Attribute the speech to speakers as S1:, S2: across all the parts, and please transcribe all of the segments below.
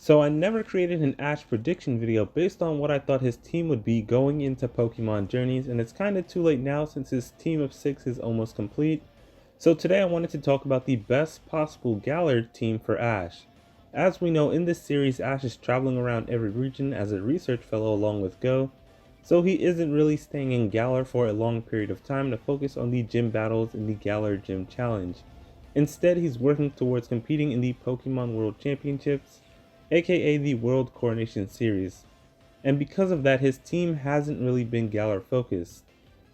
S1: So I never created an Ash prediction video based on what I thought his team would be going into Pokemon Journeys, and it's kinda too late now since his team of 6 is almost complete. So today I wanted to talk about the best possible Galar team for Ash. As we know, in this series Ash is traveling around every region as a research fellow along with Go, so he isn't really staying in Galar for a long period of time to focus on the gym battles in the Galar Gym Challenge. Instead, he's working towards competing in the Pokemon World Championships, aka the World Coronation Series. And because of that, his team hasn't really been Galar focused.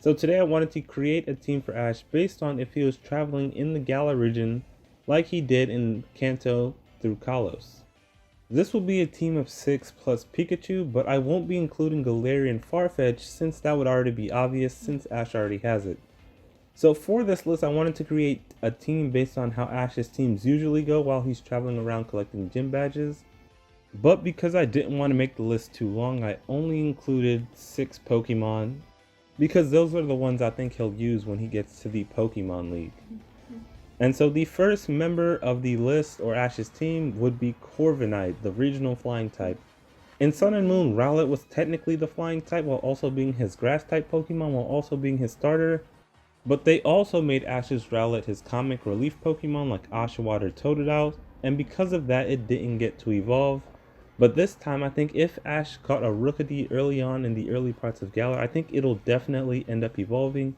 S1: So today I wanted to create a team for Ash based on if he was traveling in the Galar region like he did in Kanto through Kalos. This will be a team of 6 plus Pikachu, but I won't be including Galarian Farfetch since that would already be obvious since Ash already has it. So for this list I wanted to create a team based on how Ash's teams usually go while he's traveling around collecting gym badges. But because I didn't want to make the list too long, I only included 6 Pokemon because those are the ones I think he'll use when he gets to the Pokemon League. And so the first member of the list or Ash's team would be Corviknight, the regional flying type. In Sun and Moon, Rowlet was technically the flying type while also being his grass type Pokemon while also being his starter. But they also made Ash's Rowlet his comic relief Pokemon like Oshawott or Totodile, and because of that it didn't get to evolve. But this time I think if Ash caught a Rookedy early on in the early parts of Galar, I think it'll definitely end up evolving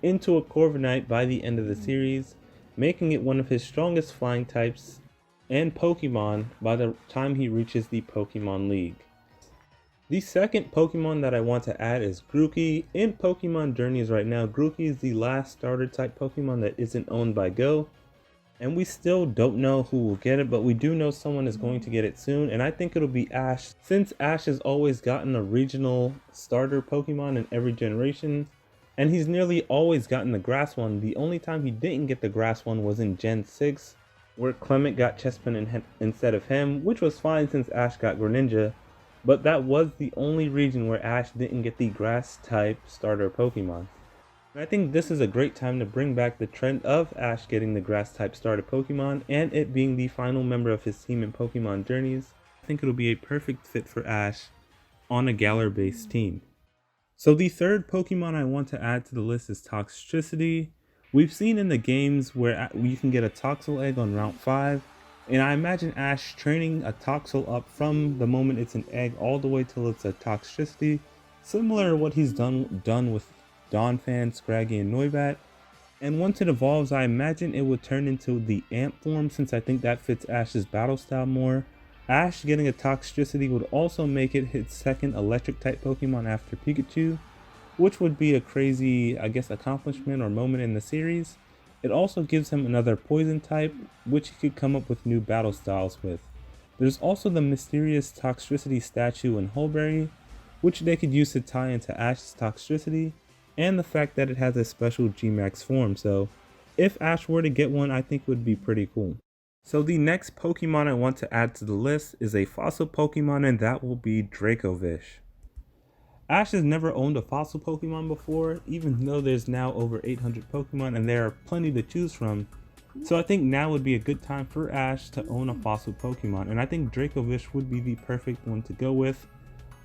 S1: into a Corviknight by the end of the series, making it one of his strongest flying types and Pokemon by the time he reaches the Pokemon League. The second Pokemon that I want to add is Grookey. In Pokemon Journeys right now, Grookey is the last starter type Pokemon that isn't owned by Go. And we still don't know who will get it, but we do know someone is going to get it soon, and I think it'll be Ash, since Ash has always gotten a regional starter Pokemon in every generation, and he's nearly always gotten the grass one. The only time he didn't get the grass one was in Gen 6, where Clement got Chespin instead of him, which was fine since Ash got Greninja, but that was the only region where Ash didn't get the grass type starter Pokemon. I think this is a great time to bring back the trend of Ash getting the grass type starter Pokemon and it being the final member of his team in Pokemon Journeys. I think it'll be a perfect fit for Ash on a Galar based team. So the third Pokemon I want to add to the list is Toxtricity. We've seen in the games where you can get a Toxel egg on Route 5, and I imagine Ash training a Toxel up from the moment it's an egg all the way till it's a Toxtricity, similar to what he's done with Donphan, Scraggy, and Noibat. And once it evolves, I imagine it would turn into the Amp form since I think that fits Ash's battle style more. Ash getting a Toxtricity would also make it his second electric type Pokemon after Pikachu, which would be a crazy, I guess, accomplishment or moment in the series. It also gives him another poison type, which he could come up with new battle styles with. There's also the mysterious Toxtricity statue in Hulberry, which they could use to tie into Ash's Toxtricity, and the fact that it has a special G-Max form, so if Ash were to get one, I think it would be pretty cool. So the next Pokemon I want to add to the list is a fossil Pokemon, and that will be Dracovish. Ash has never owned a fossil Pokemon before, even though there's now over 800 Pokemon and there are plenty to choose from. So I think now would be a good time for Ash to own a fossil Pokemon, and I think Dracovish would be the perfect one to go with.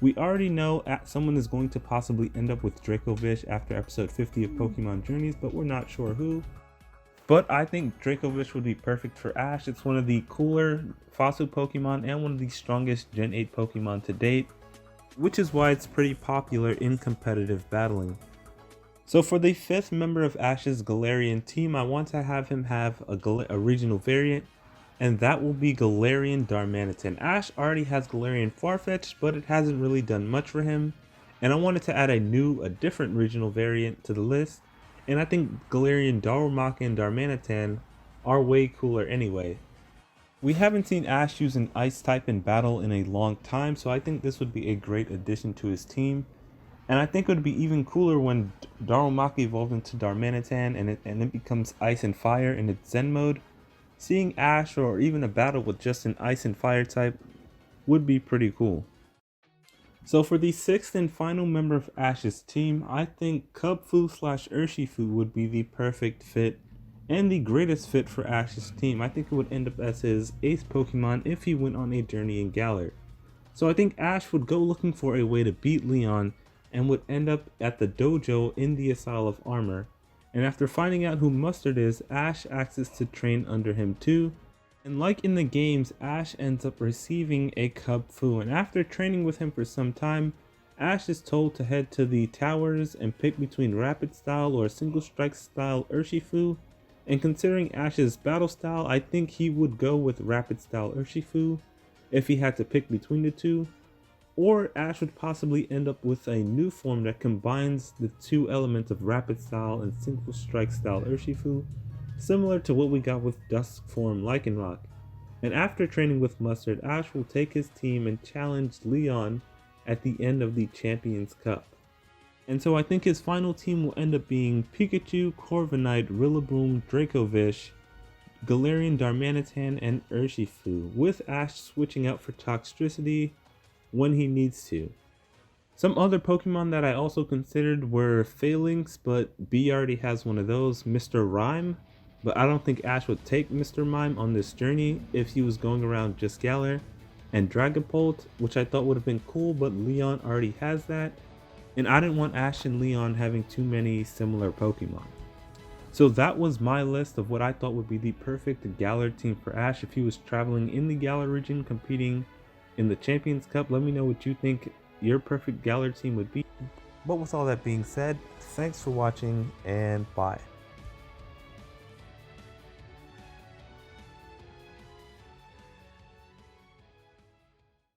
S1: We already know someone is going to possibly end up with Dracovish after episode 50 of Pokemon Journeys, but we're not sure who. But I think Dracovish would be perfect for Ash. It's one of the cooler fossil Pokemon and one of the strongest Gen 8 Pokemon to date, which is why it's pretty popular in competitive battling. So for the fifth member of Ash's Galarian team, I want to have him have a regional variant, and that will be Galarian Darmanitan. Ash already has Galarian Farfetch, but it hasn't really done much for him, and I wanted to add a different regional variant to the list, and I think Galarian Darumaka and Darmanitan are way cooler anyway. We haven't seen Ash use an ice type in battle in a long time, so I think this would be a great addition to his team, and I think it would be even cooler when Darumaka evolves into Darmanitan and it becomes ice and fire in its Zen mode. Seeing Ash or even a battle with just an ice and fire type would be pretty cool. So for the sixth and final member of Ash's team, I think kubfu/Urshifu would be the perfect fit and the greatest fit for Ash's team. I think it would end up as his 8th Pokemon if he went on a journey in Galar. So I think Ash would go looking for a way to beat Leon and would end up at the dojo in the Asile of Armor. And after finding out who Mustard is, Ash asks to train under him too. And like in the games, Ash ends up receiving a kubfu, and after training with him for some time, Ash is told to head to the towers and pick between Rapid Style or Single Strike Style Urshifu. And considering Ash's battle style, I think he would go with Rapid Style Urshifu if he had to pick between the two. Or Ash would possibly end up with a new form that combines the two elements of Rapid Style and Single Strike Style Urshifu, similar to what we got with Dusk form Lycanroc. And after training with Mustard, Ash will take his team and challenge Leon at the end of the Champions Cup. And so I think his final team will end up being Pikachu, Corviknight, Rillaboom, Dracovish, Galarian Darmanitan, and Urshifu, with Ash switching out for Toxtricity when he needs to. Some other Pokemon that I also considered were Phalanx, but B already has one of those, Mr. Rhyme, but I don't think Ash would take Mr. Mime on this journey if he was going around just Galar, and Dragapult, which I thought would have been cool, but Leon already has that, and I didn't want Ash and Leon having too many similar Pokemon. So that was my list of what I thought would be the perfect Galar team for Ash if he was traveling in the Galar region competing in the Champions Cup. Let me know what you think your perfect Galar team would be. But with all that being said, thanks for watching and bye.